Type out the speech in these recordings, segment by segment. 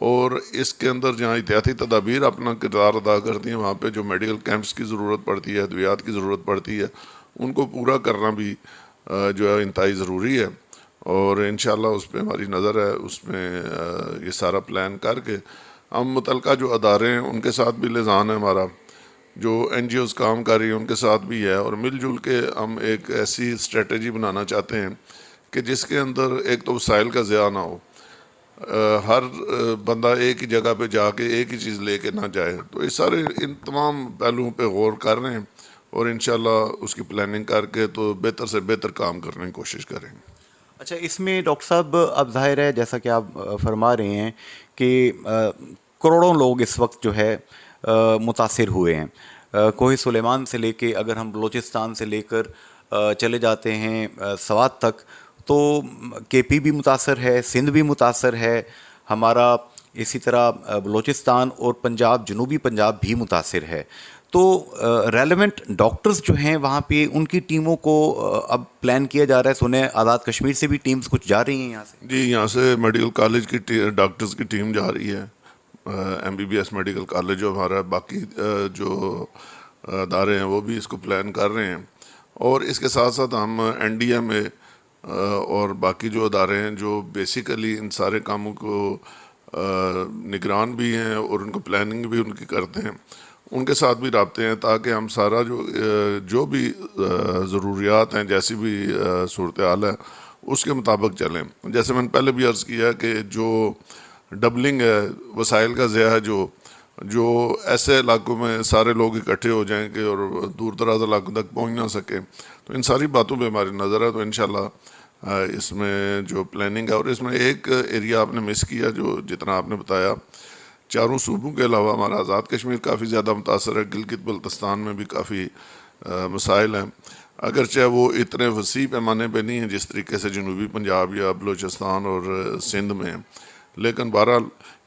اور اس کے اندر جہاں احتیاطی تدابیر اپنا کردار ادا کرتی ہیں وہاں پہ جو میڈیکل کیمپس کی ضرورت پڑتی ہے، ادویات کی ضرورت پڑتی ہے، ان کو پورا کرنا بھی جو ہے انتہائی ضروری ہے. اور انشاءاللہ اس پہ ہماری نظر ہے، اس میں یہ سارا پلان کر کے ہم متعلقہ جو ادارے ہیں ان کے ساتھ بھی لحاظان ہے ہمارا، جو این جی اوز کام کر رہی ہیں ان کے ساتھ بھی ہے، اور مل جل کے ہم ایک ایسی اسٹریٹجی بنانا چاہتے ہیں کہ جس کے اندر ایک تو وسائل کا ضیاع نہ ہو، ہر بندہ ایک ہی جگہ پہ جا کے ایک ہی چیز لے کے نہ جائے. تو اس سارے ان تمام پہلوؤں پہ غور کر رہے ہیں اور انشاءاللہ اس کی پلاننگ کر کے تو بہتر سے بہتر کام کرنے کی کوشش کریں گے. اچھا، اس میں ڈاکٹر صاحب اب ظاہر ہے جیسا کہ آپ فرما رہے ہیں کہ کروڑوں لوگ اس وقت جو ہے متاثر ہوئے ہیں. کوہ سلیمان سے لے کے اگر ہم بلوچستان سے لے کر چلے جاتے ہیں سوات تک تو کے پی بھی متاثر ہے، سندھ بھی متاثر ہے ہمارا، اسی طرح بلوچستان اور پنجاب، جنوبی پنجاب بھی متاثر ہے. تو ریلیونٹ ڈاکٹرز جو ہیں وہاں پہ ان کی ٹیموں کو اب پلان کیا جا رہا ہے. سنیں آزاد کشمیر سے بھی ٹیمز کچھ جا رہی ہیں یہاں سے؟ جی، یہاں سے میڈیکل کالج کی ڈاکٹرز کی ٹیم جا رہی ہے، M B B S medical college جو ہمارا، باقی جو ادارے ہیں وہ بھی اس کو پلان کر رہے ہیں. اور اس کے ساتھ ساتھ ہم این ڈی ایم اے اور باقی جو ادارے ہیں جو بیسیکلی ان سارے کاموں کو نگران بھی ہیں اور ان کو پلاننگ بھی ان کی کرتے ہیں، ان کے ساتھ بھی رابطے ہیں تاکہ ہم سارا جو بھی ضروریات ہیں، جیسی بھی صورتحال ہے اس کے مطابق چلیں. جیسے میں نے پہلے بھی عرض کیا کہ جو ڈبلنگ ہے وسائل کا ضیاع ہے، جو ایسے علاقوں میں سارے لوگ اکٹھے ہو جائیں گے اور دور دراز علاقوں تک پہنچ نہ سکیں، تو ان ساری باتوں پہ ہماری نظر ہے. تو انشاءاللہ اس میں جو پلاننگ ہے، اور اس میں ایک ایریا آپ نے مس کیا، جو جتنا آپ نے بتایا چاروں صوبوں کے علاوہ ہمارا آزاد کشمیر کافی زیادہ متاثر ہے. گلگت بلتستان میں بھی کافی مسائل ہیں، اگرچہ وہ اتنے وسیع پیمانے پہ نہیں ہیں جس طریقے سے جنوبی پنجاب یا بلوچستان اور سندھ میں ہیں، لیکن بہرحال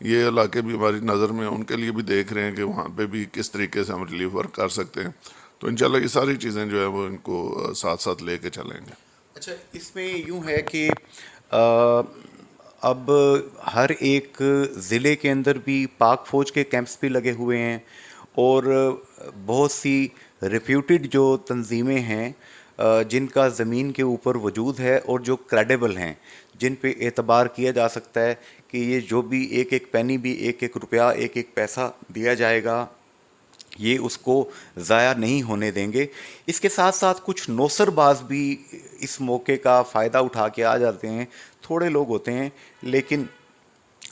یہ علاقے بھی ہماری نظر میں، ان کے لیے بھی دیکھ رہے ہیں کہ وہاں پہ بھی کس طریقے سے ہم ریلیف ورک کر سکتے ہیں. تو انشاءاللہ یہ ساری چیزیں جو ہے وہ ان کو ساتھ ساتھ لے کے چلیں گے. اچھا، اس میں یوں ہے کہ اب ہر ایک ضلع کے اندر بھی پاک فوج کے کیمپس بھی لگے ہوئے ہیں، اور بہت سی ریپیوٹڈ جو تنظیمیں ہیں جن کا زمین کے اوپر وجود ہے اور جو کریڈیبل ہیں، جن پہ اعتبار کیا جا سکتا ہے کہ یہ جو بھی ایک ایک پینی بھی، ایک ایک روپیہ، ایک ایک پیسہ دیا جائے گا، یہ اس کو ضائع نہیں ہونے دیں گے. اس کے ساتھ ساتھ کچھ نوسر باز بھی اس موقع کا فائدہ اٹھا کے آ جاتے ہیں. تھوڑے لوگ ہوتے ہیں لیکن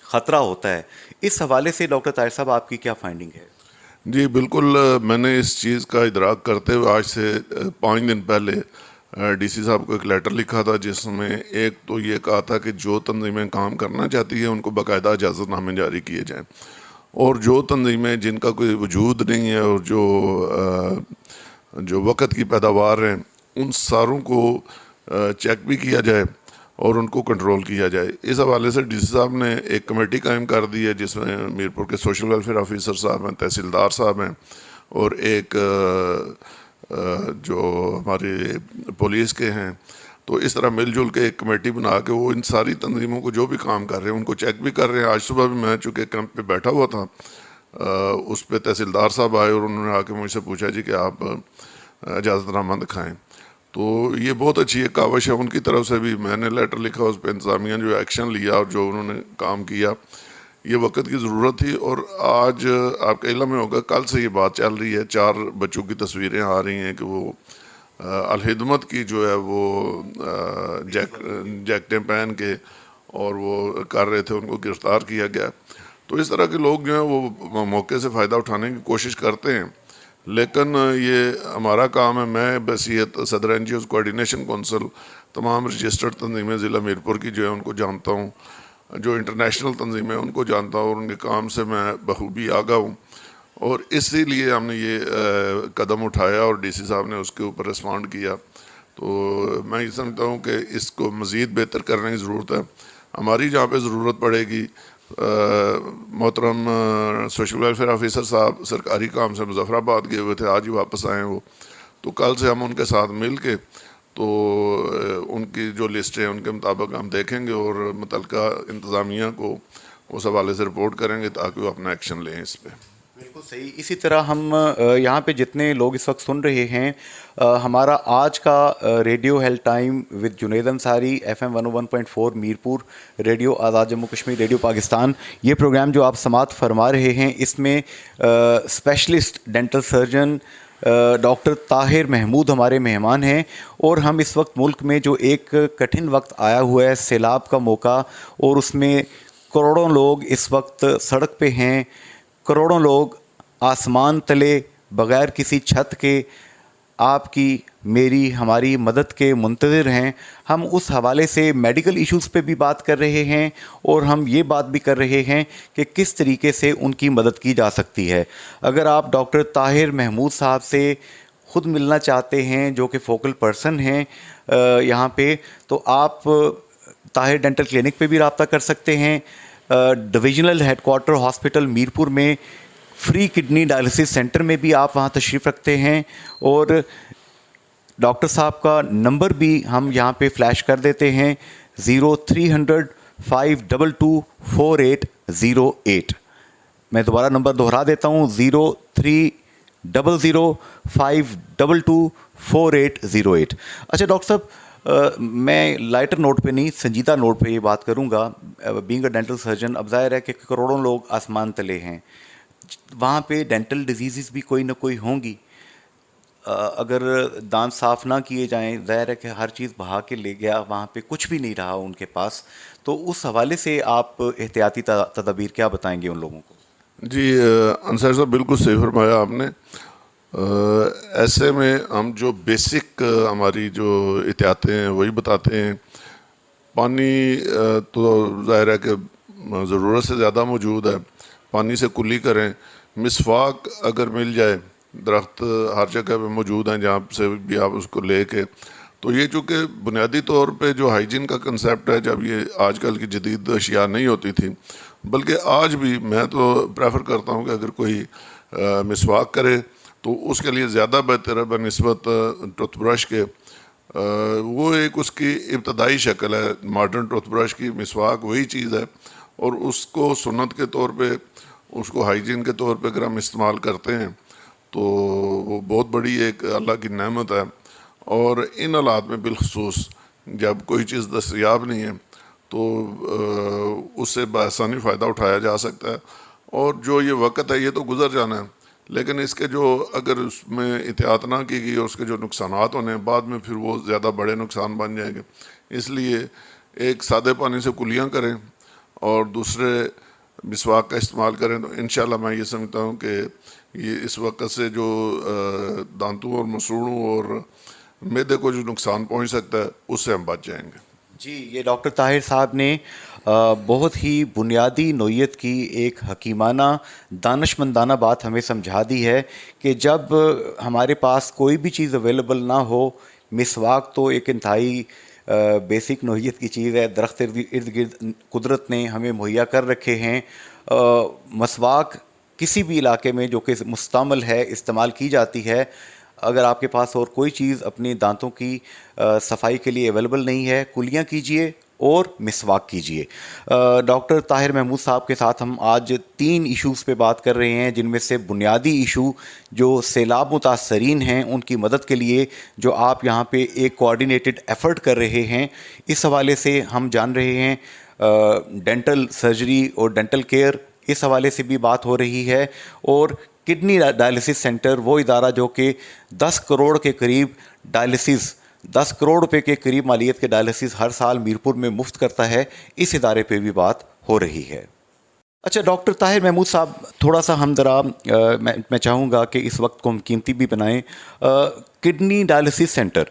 خطرہ ہوتا ہے. اس حوالے سے ڈاکٹر طاہر صاحب آپ کی کیا فائنڈنگ ہے؟ جی بالکل، میں نے اس چیز کا ادراک کرتے ہوئے آج سے 5 دن پہلے ڈی سی صاحب کو ایک لیٹر لکھا تھا، جس میں ایک تو یہ کہا تھا کہ جو تنظیمیں کام کرنا چاہتی ہیں ان کو باقاعدہ اجازت نامے جاری کیے جائیں، اور جو تنظیمیں جن کا کوئی وجود نہیں ہے اور جو وقت کی پیداوار ہیں ان ساروں کو چیک بھی کیا جائے اور ان کو کنٹرول کیا جائے. اس حوالے سے ڈی سی صاحب نے ایک کمیٹی قائم کر دی ہے جس میں میرپور کے سوشل ویلفیئر آفیسر صاحب ہیں، تحصیلدار صاحب ہیں، اور ایک جو ہمارے پولیس کے ہیں. تو اس طرح مل جل کے ایک کمیٹی بنا کے وہ ان ساری تنظیموں کو جو بھی کام کر رہے ہیں ان کو چیک بھی کر رہے ہیں. آج صبح بھی میں چونکہ کیمپ پہ بیٹھا ہوا تھا، اس پہ تحصیلدار صاحب آئے اور انہوں نے آ کے مجھ سے پوچھا جی کہ آپ اجازت نامہ دکھائیں. تو یہ بہت اچھی ایک کاوش ہے ان کی طرف سے بھی. میں نے لیٹر لکھا، اس پہ انتظامیہ جو ایکشن لیا اور جو انہوں نے کام کیا، یہ وقت کی ضرورت تھی. اور آج آپ کا علم میں ہوگا کل سے یہ بات چل رہی ہے، 4 بچوں کی تصویریں آ رہی ہیں کہ وہ الخدمت کی جو ہے وہ جیکٹیں پہن کے اور وہ کر رہے تھے، ان کو گرفتار کیا گیا. تو اس طرح کے لوگ جو ہیں وہ موقع سے فائدہ اٹھانے کی کوشش کرتے ہیں، لیکن یہ ہمارا کام ہے. میں بحیثیت صدر NGOs coordination council تمام رجسٹرڈ تنظیمیں ضلع میرپور کی جو ہے ان کو جانتا ہوں، جو انٹرنیشنل تنظیمیں ان کو جانتا ہوں، اور ان کے کام سے میں بخوبی آگاہ ہوں. اور اسی لیے ہم نے یہ قدم اٹھایا اور ڈی سی صاحب نے اس کے اوپر رسپونڈ کیا. تو میں یہ سمجھتا ہوں کہ اس کو مزید بہتر کرنے کی ضرورت ہے. ہماری جہاں پہ ضرورت پڑے گی، محترم سوشل ویلفیئر آفیسر صاحب سرکاری کام سے مظفر آباد گئے ہوئے تھے، آج ہی واپس آئے ہیں وہ. تو کل سے ہم ان کے ساتھ مل کے تو ان کی جو لسٹ ہے ان کے مطابق ہم دیکھیں گے اور متعلقہ انتظامیہ کو اس حوالے سے رپورٹ کریں گے تاکہ وہ اپنا ایکشن لیں اس پہ. بالکل صحیح. اسی طرح ہم یہاں پہ جتنے لوگ اس وقت سن رہے ہیں ہمارا آج کا radio health time with Junaid Ansari FM 101.4 Mirpur radio Azad Jammu Kashmir radio Pakistan, یہ پروگرام جو آپ سماعت فرما رہے ہیں اس میں specialist dental surgeon doctor Tahir Mahmood ہمارے مہمان ہیں. اور ہم اس وقت ملک میں جو ایک کٹھن وقت آیا ہوا ہے، سیلاب کا موقع، اور اس میں کروڑوں لوگ اس وقت سڑک پہ ہیں، کروڑوں لوگ آسمان تلے بغیر کسی چھت کے آپ کی میری ہماری مدد کے منتظر ہیں. ہم اس حوالے سے میڈیکل ایشوز پہ بھی بات کر رہے ہیں اور ہم یہ بات بھی کر رہے ہیں کہ کس طریقے سے ان کی مدد کی جا سکتی ہے. اگر آپ ڈاکٹر طاہر محمود صاحب سے خود ملنا چاہتے ہیں جو کہ فوکل پرسن ہیں یہاں پہ، تو آپ طاہر ڈینٹل کلینک پہ بھی رابطہ کر سکتے ہیں. Divisional head quarter hospital Mirpur میں فری کڈنی ڈائلسس سینٹر میں بھی آپ وہاں تشریف رکھتے ہیں. اور ڈاکٹر صاحب کا نمبر بھی ہم یہاں پہ فلیش کر دیتے ہیں، 0300 522 4808. میں دوبارہ نمبر دہرا دیتا ہوں، 0300 522 4808. اچھا ڈاکٹر صاحب، میں لائٹر نوٹ پہ نہیں سنجیدہ نوٹ پہ یہ بات کروں گا. بینگ اے ڈینٹل سرجن، اب ظاہر ہے کہ کروڑوں لوگ آسمان تلے ہیں، وہاں پہ ڈینٹل ڈیزیزز بھی کوئی نہ کوئی ہوں گی. اگر دانت صاف نہ کیے جائیں، ظاہر ہے کہ ہر چیز بہا کے لے گیا، وہاں پہ کچھ بھی نہیں رہا ان کے پاس. تو اس حوالے سے آپ احتیاطی تدابیر کیا بتائیں گے ان لوگوں کو؟ جی انصاری صاحب، بالکل صحیح فرمایا آپ نے. ایسے میں ہم جو بیسک ہماری جو احتیاطیں ہیں وہی بتاتے ہیں. پانی تو ظاہر ہے کہ ضرورت سے زیادہ موجود ہے، پانی سے کلی کریں. مسواک اگر مل جائے، درخت ہر جگہ پہ موجود ہیں جہاں سے بھی آپ اس کو لے کے. تو یہ چونکہ بنیادی طور پہ جو ہائیجین کا کنسیپٹ ہے، جب یہ آج کل کی جدید اشیاء نہیں ہوتی تھی، بلکہ آج بھی میں تو پریفر کرتا ہوں کہ اگر کوئی مسواک کرے تو اس کے لیے زیادہ بہتر ہے بنسبت ٹوتھ برش کے. وہ ایک اس کی ابتدائی شکل ہے ماڈرن ٹوتھ برش کی. مسواک وہی چیز ہے، اور اس کو سنت کے طور پہ، اس کو ہائیجین کے طور پہ اگر ہم استعمال کرتے ہیں تو وہ بہت بڑی ایک اللہ کی نعمت ہے. اور ان حالات میں بالخصوص جب کوئی چیز دستیاب نہیں ہے تو اس سے بآسانی فائدہ اٹھایا جا سکتا ہے. اور جو یہ وقت ہے یہ تو گزر جانا ہے، لیکن اس کے جو اگر اس میں احتیاط نہ کی گئی اور اس کے جو نقصانات ہونے ہیں بعد میں، پھر وہ زیادہ بڑے نقصان بن جائیں گے. اس لیے ایک سادے پانی سے کلیاں کریں اور دوسرے مسواک کا استعمال کریں. تو انشاءاللہ میں یہ سمجھتا ہوں کہ یہ اس وقت سے جو دانتوں اور مسوڑوں اور معدے کو جو نقصان پہنچ سکتا ہے اس سے ہم بچ جائیں گے. جی، یہ ڈاکٹر طاہر صاحب نے بہت ہی بنیادی نوعیت کی ایک حکیمانہ دانشمندانہ بات ہمیں سمجھا دی ہے کہ جب ہمارے پاس کوئی بھی چیز اویلیبل نہ ہو، مسواک تو ایک انتہائی بیسک نوعیت کی چیز ہے، درخت ارد گرد قدرت نے ہمیں مہیا کر رکھے ہیں. مسواک کسی بھی علاقے میں جو کہ مستعمل ہے استعمال کی جاتی ہے. اگر آپ کے پاس اور کوئی چیز اپنے دانتوں کی صفائی کے لیے اویلیبل نہیں ہے، کلیاں کیجئے اور مسواک کیجئے. ڈاکٹر طاہر محمود صاحب کے ساتھ ہم آج 3 ایشوز پہ بات کر رہے ہیں، جن میں سے بنیادی ایشو جو سیلاب متاثرین ہیں ان کی مدد کے لیے جو آپ یہاں پہ ایک کوآرڈینیٹڈ ایفرٹ کر رہے ہیں، اس حوالے سے ہم جان رہے ہیں. ڈینٹل سرجری اور ڈینٹل کیئر، اس حوالے سے بھی بات ہو رہی ہے. اور کڈنی ڈائلسس سینٹر، وہ ادارہ جو کہ 10 کروڑ کے قریب ڈائلسس، 10 کروڑ روپے کے قریب مالیت کے ڈائلسس ہر سال میرپور میں مفت کرتا ہے، اس ادارے پہ بھی بات ہو رہی ہے. اچھا ڈاکٹر طاہر محمود صاحب، تھوڑا سا ہم ذرا میں چاہوں گا کہ اس وقت کو ہم قیمتی بھی بنائیں. کڈنی ڈائلسس سینٹر،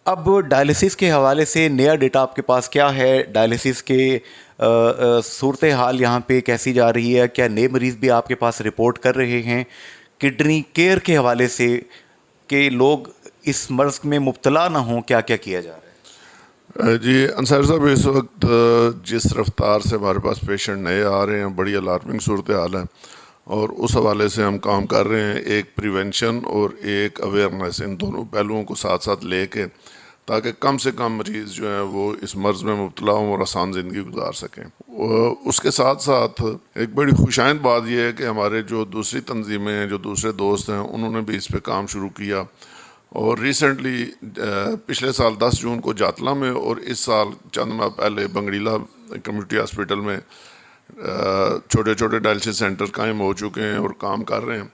اب ڈائلسس کے حوالے سے نیا ڈیٹا آپ کے پاس کیا ہے؟ ڈائلسس کے صورتحال یہاں پہ کیسی جا رہی ہے؟ کیا نئے مریض بھی آپ کے پاس رپورٹ کر رہے ہیں؟ کڈنی کیئر کے حوالے سے کہ لوگ اس مرض میں مبتلا نہ ہوں، کیا کیا کیا جا رہا ہے؟ جی انصاری صاحب، اس وقت جس رفتار سے ہمارے پاس پیشنٹ نئے آ رہے ہیں، بڑی الارمنگ صورتحال ہے، اور اس حوالے سے ہم کام کر رہے ہیں. ایک پریونشن اور ایک اویئرنیس، ان دونوں پہلوؤں کو ساتھ ساتھ لے کے تاکہ کم سے کم مریض جو ہیں وہ اس مرض میں مبتلا ہوں اور آسان زندگی گزار سکیں۔ اس کے ساتھ ساتھ ایک بڑی خوشائند بات یہ ہے کہ ہمارے جو دوسری تنظیمیں ہیں، جو دوسرے دوست ہیں، انہوں نے بھی اس پہ کام شروع کیا، اور ریسنٹلی پچھلے سال 10 جون کو جاتلا میں اور اس سال چند ماہ پہلے بنگریلا کمیونٹی ہاسپٹل میں چھوٹے چھوٹے ڈائلسس سینٹر قائم ہو چکے ہیں اور کام کر رہے ہیں۔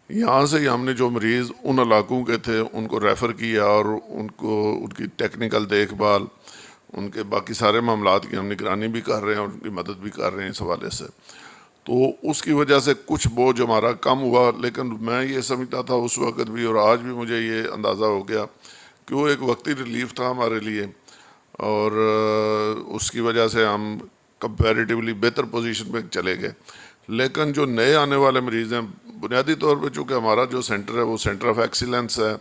یہاں سے ہم نے جو مریض ان علاقوں کے تھے ان کو ریفر کیا اور ان کی ٹیکنیکل دیکھ بھال، ان کے باقی سارے معاملات کی ہم نگرانی بھی کر رہے ہیں اور ان کی مدد بھی کر رہے ہیں اس حوالے سے۔ تو اس کی وجہ سے کچھ بوجھ ہمارا کم ہوا، لیکن میں یہ سمجھتا تھا اس وقت بھی اور آج بھی مجھے یہ اندازہ ہو گیا کہ وہ ایک وقتی ریلیف تھا ہمارے لیے، اور اس کی وجہ سے ہم کمپیریٹیولی بہتر پوزیشن پہ چلے گئے۔ لیکن جو نئے آنے والے مریض ہیں، بنیادی طور پہ چونکہ ہمارا جو سینٹر ہے وہ سینٹر آف ایکسیلنس ہے،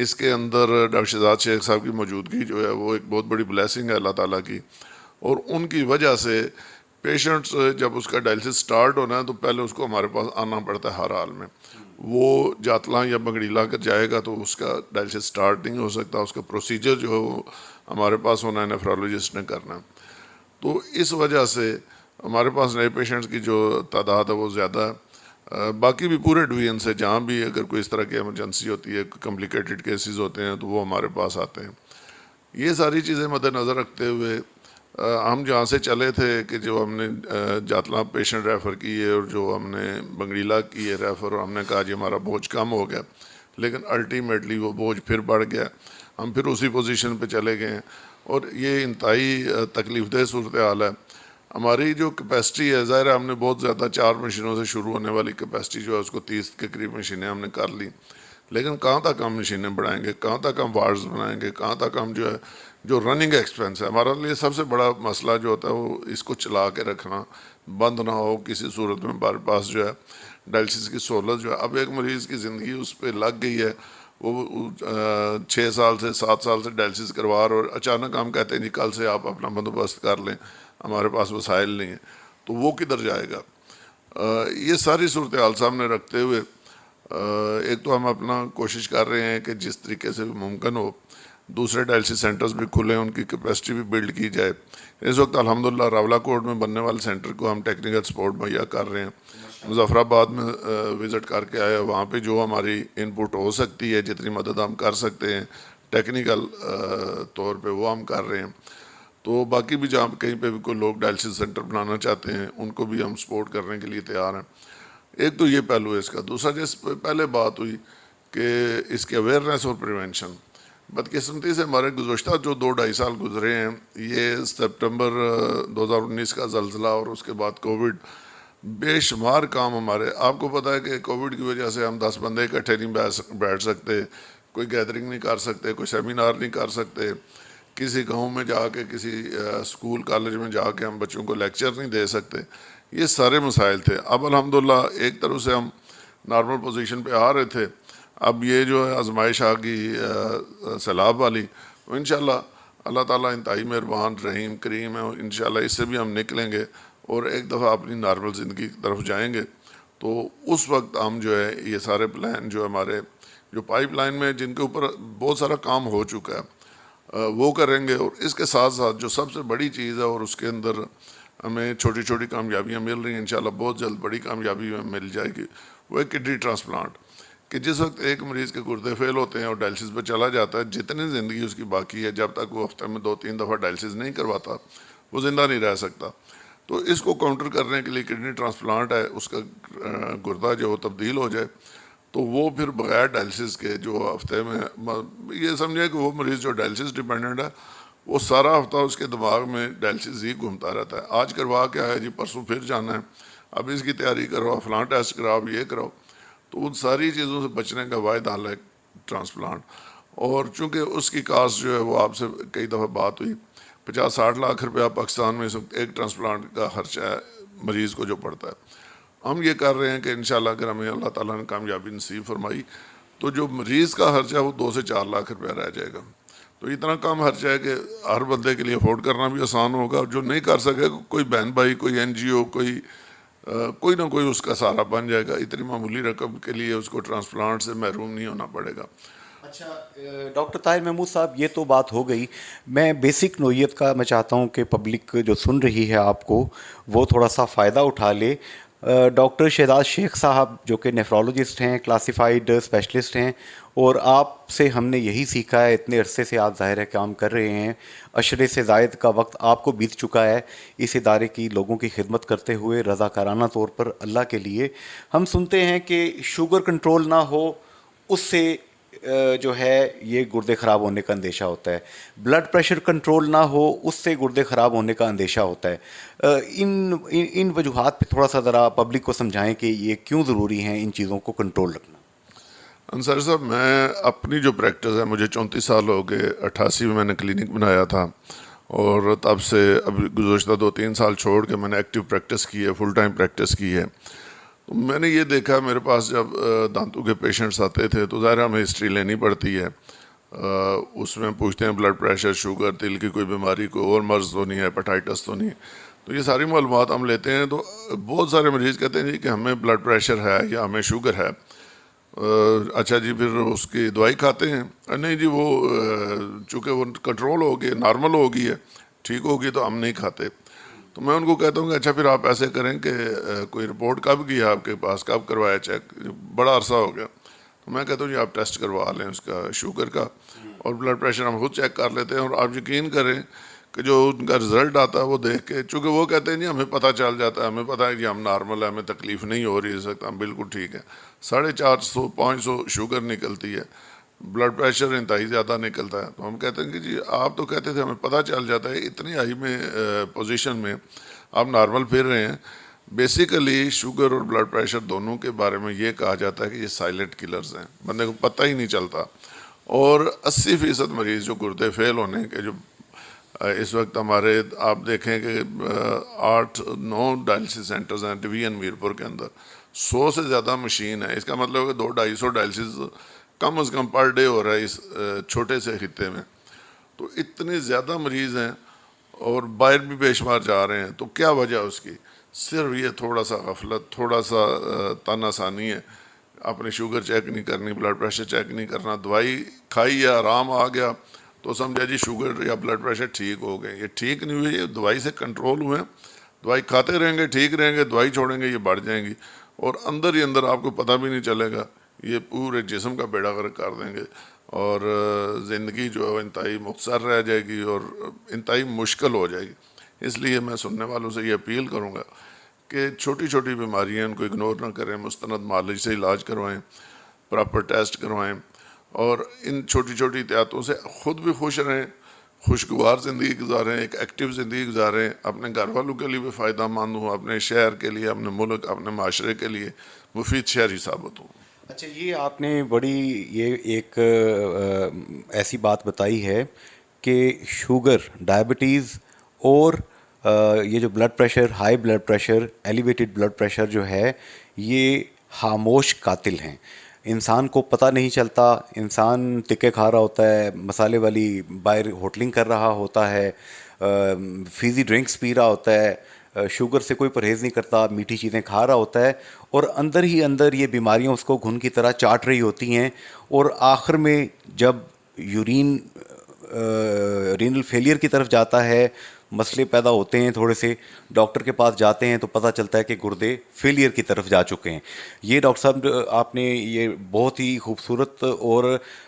اس کے اندر ڈاکٹر شہزاد شیخ صاحب کی موجودگی جو ہے وہ ایک بہت بڑی بلیسنگ ہے اللہ تعالیٰ کی، اور ان کی وجہ سے پیشنٹس جب اس کا ڈائلسس سٹارٹ ہونا ہے تو پہلے اس کو ہمارے پاس آنا پڑتا ہے ہر حال میں۔ وہ جاتلاں یا بنگریلا کر جائے گا تو اس کا ڈائلسس سٹارٹ نہیں ہو سکتا، اس کا پروسیجر جو ہے وہ ہمارے پاس ہونا ہے، نیفرولوجسٹ نے کرنا ہے۔ تو اس وجہ سے ہمارے پاس نئے پیشنٹس کی جو تعداد ہے وہ زیادہ ہے۔ باقی بھی پورے ڈویژن سے جہاں بھی اگر کوئی اس طرح کی ایمرجنسی ہوتی ہے، کمپلیکیٹڈ کیسز ہوتے ہیں تو وہ ہمارے پاس آتے ہیں۔ یہ ساری چیزیں مد نظر رکھتے ہوئے ہم جہاں سے چلے تھے کہ جو ہم نے جاتلاں پیشنٹ ریفر کیے اور جو ہم نے بنگریلا کیے ریفر، اور ہم نے کہا جی ہمارا بوجھ کم ہو گیا، لیکن الٹیمیٹلی وہ بوجھ پھر بڑھ گیا، ہم پھر اسی پوزیشن پہ چلے گئے ہیں، اور یہ انتہائی تکلیف دہ صورتحال ہے۔ ہماری جو کیپیسٹی ہے، ظاہر ہے ہم نے بہت زیادہ 4 مشینوں سے شروع ہونے والی کیپیسٹی جو ہے اس کو 30 کے قریب مشینیں ہم نے کر لی، لیکن کہاں تک ہم مشینیں بڑھائیں گے، کہاں تک ہم وارڈز بنائیں گے، کہاں تک ہم جو رننگ ایکسپینس ہے ہمارے لیے سب سے بڑا مسئلہ جو ہوتا ہے وہ اس کو چلا کے رکھنا، بند نہ ہو کسی صورت میں ہمارے پاس جو ہے ڈائلسس کی سہولت جو ہے۔ اب ایک مریض کی زندگی اس پہ لگ گئی ہے، وہ 6 سال سے 7 سال سے ڈائلسس کروا رہے، اور اچانک ہم کہتے ہیں جی کل سے آپ اپنا بندوبست کر لیں، ہمارے پاس وسائل نہیں ہیں، تو وہ کدھر جائے گا؟ یہ ساری صورتحال سامنے رکھتے ہوئے ایک تو ہم اپنا کوشش کر رہے ہیں کہ جس طریقے سے ممکن ہو دوسرے ڈائلسس سینٹرز بھی کھلیں، ان کی کیپیسٹی بھی بلڈ کی جائے۔ اس وقت الحمدللہ راولہ کوٹ میں بننے والے سینٹر کو ہم ٹیکنیکل سپورٹ مہیا کر رہے ہیں۔ مظفر آباد میں وزٹ کر کے آئے، وہاں پہ جو ہماری ان پٹ ہو سکتی ہے، جتنی مدد ہم کر سکتے ہیں ٹیکنیکل طور پہ وہ ہم کر رہے ہیں۔ تو باقی بھی جہاں کہیں پہ بھی کوئی لوگ ڈائلسس سینٹر بنانا چاہتے ہیں ان کو بھی ہم سپورٹ کرنے کے لیے تیار ہیں۔ ایک تو یہ پہلو ہے اس کا۔ دوسرا جس پہلے بات ہوئی کہ اس کے اویئرنیس اور پریونشن، بدقسمتی سے ہمارے گزشتہ جو 2-2.5 سال گزرے ہیں، یہ سپٹمبر 2019 کا زلزلہ اور اس کے بعد کووڈ، بے شمار کام ہمارے، آپ کو پتہ ہے کہ کووڈ کی وجہ سے ہم 10 بندے اکٹھے نہیں بیٹھ سکتے، کوئی گیدرنگ نہیں کر سکتے، کوئی سیمینار نہیں کر سکتے، کسی گاؤں میں جا کے، کسی اسکول کالج میں جا کے ہم بچوں کو لیکچر نہیں دے سکتے۔ یہ سارے مسائل تھے۔ اب الحمدللہ ایک طرح سے ہم نارمل پوزیشن پہ آ رہے تھے۔ اب یہ جو ہے آزمائش آ گئی سیلاب والی، تو انشاءاللہ اللہ تعالیٰ انتہائی مہربان رحیم کریم ہے، انشاءاللہ اس سے بھی ہم نکلیں گے اور ایک دفعہ اپنی نارمل زندگی کی طرف جائیں گے۔ تو اس وقت ہم جو ہے یہ سارے پلان جو ہمارے جو پائپ لائن میں جن کے اوپر بہت سارا کام ہو چکا ہے وہ کریں گے، اور اس کے ساتھ ساتھ جو سب سے بڑی چیز ہے اور اس کے اندر ہمیں چھوٹی چھوٹی کامیابیاں مل رہی ہیں، انشاءاللہ بہت جلد بڑی کامیابی مل جائے گی، وہ ہے کڈنی ٹرانسپلانٹ۔ کہ جس وقت ایک مریض کے گردے فیل ہوتے ہیں اور ڈائلسس پہ چلا جاتا ہے، جتنی زندگی اس کی باقی ہے جب تک وہ ہفتے میں 2-3 دفعہ ڈائلسس نہیں کرواتا وہ زندہ نہیں رہ سکتا۔ تو اس کو کاؤنٹر کرنے کے لیے کڈنی ٹرانسپلانٹ ہے، اس کا گردہ جو تبدیل ہو جائے تو وہ پھر بغیر ڈائلسس کے جو ہفتے میں، یہ سمجھے کہ وہ مریض جو ڈائلسس ڈیپینڈنٹ ہے وہ سارا ہفتہ اس کے دماغ میں ڈائلسس ہی گھومتا رہتا ہے، آج کروا کے آیا جی پرسوں پھر جانا ہے، اب اس کی تیاری کرو، فلاں ٹیسٹ کراؤ، یہ کراؤ۔ تو ان ساری چیزوں سے بچنے کا واحد حل ہے ٹرانسپلانٹ، اور چونکہ اس کی کاسٹ جو ہے وہ آپ سے کئی دفعہ بات ہوئی، 50-60 لاکھ روپیہ پاکستان میں اس وقت ایک ٹرانسپلانٹ کا خرچہ ہے مریض کو جو پڑتا ہے۔ ہم یہ کر رہے ہیں کہ انشاءاللہ اگر ہمیں اللہ تعالیٰ نے کامیابی نصیب فرمائی تو جو مریض کا خرچہ ہے وہ 2 سے 4 لاکھ روپیہ رہ جائے گا۔ تو اتنا کم خرچہ ہے کہ ہر بندے کے لیے افورڈ کرنا بھی آسان ہوگا، اور جو نہیں کر سکے کوئی بہن بھائی، کوئی NGO، کوئی نہ کوئی اس کا سہارا بن جائے گا۔ اتنی معمولی رقم کے لیے اس کو ٹرانسپلانٹ سے محروم نہیں ہونا پڑے گا۔ اچھا ڈاکٹر طاہر محمود صاحب، یہ تو بات ہو گئی. میں بیسک نوعیت کا میں چاہتا ہوں کہ پبلک جو سن رہی ہے آپ کو وہ تھوڑا سا فائدہ اٹھا لے. ڈاکٹر شہزاد شیخ صاحب جو کہ نیفرولوجسٹ ہیں، کلاسیفائڈ اسپیشلسٹ ہیں، اور آپ سے ہم نے یہی سیکھا ہے. اتنے عرصے سے آپ ظاہر ہے کام کر رہے ہیں، عشرے سے زائد کا وقت آپ کو بیت چکا ہے اس ادارے کی لوگوں کی خدمت کرتے ہوئے رضاکارانہ طور پر اللہ کے لیے. ہم سنتے ہیں کہ شوگر کنٹرول نہ ہو اس سے جو ہے یہ گردے خراب ہونے کا اندیشہ ہوتا ہے، بلڈ پریشر کنٹرول نہ ہو اس سے گردے خراب ہونے کا اندیشہ ہوتا ہے. ان وجوہات پہ تھوڑا سا ذرا پبلک کو سمجھائیں کہ یہ کیوں ضروری ہیں ان چیزوں کو کنٹرول رکھنا. انصاری صاحب، میں اپنی جو پریکٹس ہے، مجھے 34 سال ہو گئے. 88 میں نے کلینک بنایا تھا، اور تب سے اب گزشتہ 2-3 سال چھوڑ کے میں نے ایکٹیو پریکٹس کی ہے، فل ٹائم پریکٹس کی ہے. تو میں نے یہ دیکھا، میرے پاس جب دانتوں کے پیشنٹس آتے تھے تو ظاہر ہمیں ہسٹری لینی پڑتی ہے. اس میں پوچھتے ہیں بلڈ پریشر، شوگر، دل کی کوئی بیماری، کوئی اور مرض تو نہیں ہے، ہیپاٹائٹس تو نہیں ہے. تو یہ ساری معلومات ہم لیتے ہیں. تو بہت سارے مریض کہتے ہیں جی کہ ہمیں بلڈ پریشر ہے یا ہمیں شوگر ہے. اچھا جی، پھر اس کی دوائی کھاتے ہیں؟ نہیں جی، وہ چونکہ وہ کنٹرول ہوگی، نارمل ہوگی ہے، ٹھیک ہوگی، تو ہم نہیں کھاتے. تو میں ان کو کہتا ہوں کہ اچھا پھر آپ ایسے کریں کہ کوئی رپورٹ کب کی ہے آپ کے پاس، کب کروایا چیک؟ بڑا عرصہ ہو گیا. تو میں کہتا ہوں جی آپ ٹیسٹ کروا لیں اس کا شوگر کا، اور بلڈ پریشر ہم خود چیک کر لیتے ہیں. اور آپ یقین کریں کہ جو ان کا رزلٹ آتا ہے وہ دیکھ کے، چونکہ وہ کہتے ہیں جی ہمیں پتہ چل جاتا ہے، ہمیں پتہ ہے کہ ہم نارمل ہے، ہمیں تکلیف نہیں ہو رہی اس وقت، ہم بالکل ٹھیک ہیں. 450-500 شوگر نکلتی ہے، بلڈ پریشر انتہائی زیادہ نکلتا ہے. تو ہم کہتے ہیں کہ جی آپ تو کہتے تھے ہمیں پتہ چل جاتا ہے، اتنی ہائی میں پوزیشن میں آپ نارمل پھر رہے ہیں. بیسیکلی شوگر اور بلڈ پریشر دونوں کے بارے میں یہ کہا جاتا ہے کہ یہ سائلنٹ کلرز ہیں، بندے کو پتہ ہی نہیں چلتا. اور 80% مریض جو گردے فیل ہونے کے، جو اس وقت ہمارے آپ دیکھیں کہ 8-9 ڈائلسس سینٹرز ہیں ڈویژن میرپور کے اندر، 100 سے زیادہ مشین ہے. اس کا مطلب ہے کہ 200-250 ڈائلسس کم از کم پر ڈے ہو رہا ہے اس چھوٹے سے خطے میں. تو اتنے زیادہ مریض ہیں اور باہر بھی بے شمار جا رہے ہیں. تو کیا وجہ اس کی؟ صرف یہ تھوڑا سا غفلت، تھوڑا سا تن آسانی ہے. اپنی شوگر چیک نہیں کرنی، بلڈ پریشر چیک نہیں کرنا. دوائی کھائی یا آرام آ گیا تو سمجھا جی شوگر یا بلڈ پریشر ٹھیک ہو گئے. یہ ٹھیک نہیں ہوئے، یہ دوائی سے کنٹرول ہوئے. دوائی کھاتے رہیں گے ٹھیک رہیں گے، دوائی چھوڑیں گے یہ بڑھ جائیں گی، اور اندر ہی اندر آپ کو پتہ بھی نہیں چلے گا، یہ پورے جسم کا بیڑا غرق کر دیں گے. اور زندگی جو ہے انتہائی مختصر رہ جائے گی اور انتہائی مشکل ہو جائے گی. اس لیے میں سننے والوں سے یہ اپیل کروں گا کہ چھوٹی چھوٹی بیماریاں ان کو اگنور نہ کریں، مستند معالج سے علاج کروائیں، پراپر ٹیسٹ کروائیں، اور ان چھوٹی چھوٹی احتیاطوں سے خود بھی خوش رہیں، خوشگوار زندگی گزاریں، ایک ایکٹیو زندگی گزاریں، اپنے گھر والوں کے لیے بھی فائدہ مند ہوں، اپنے شہر کے لیے، اپنے ملک، اپنے معاشرے کے لیے مفید شہری ثابت ہوں. اچھا، یہ آپ نے بڑی یہ ایک ایسی بات بتائی ہے کہ شوگر، ڈائبٹیز اور یہ جو blood pressure, high blood pressure, elevated blood pressure جو ہے، یہ خاموش قاتل ہیں. انسان کو پتہ نہیں چلتا، انسان ٹکے کھا رہا ہوتا ہے، مسالے والی باہر ہوٹلنگ کر رہا ہوتا ہے، فیزی ڈرنکس پی رہا ہوتا ہے، شوگر سے کوئی پرہیز نہیں کرتا، میٹھی چیزیں کھا رہا ہوتا ہے، اور اندر ہی اندر یہ بیماریاں اس کو گھن کی طرح چاٹ رہی ہوتی ہیں. اور آخر میں جب رینل فیلئر کی طرف جاتا ہے، مسئلے پیدا ہوتے ہیں، تھوڑے سے ڈاکٹر کے پاس جاتے ہیں تو پتہ چلتا ہے کہ گردے فیلئر کی طرف جا چکے ہیں. یہ ڈاکٹر صاحب آپ نے یہ بہت ہی خوبصورت اور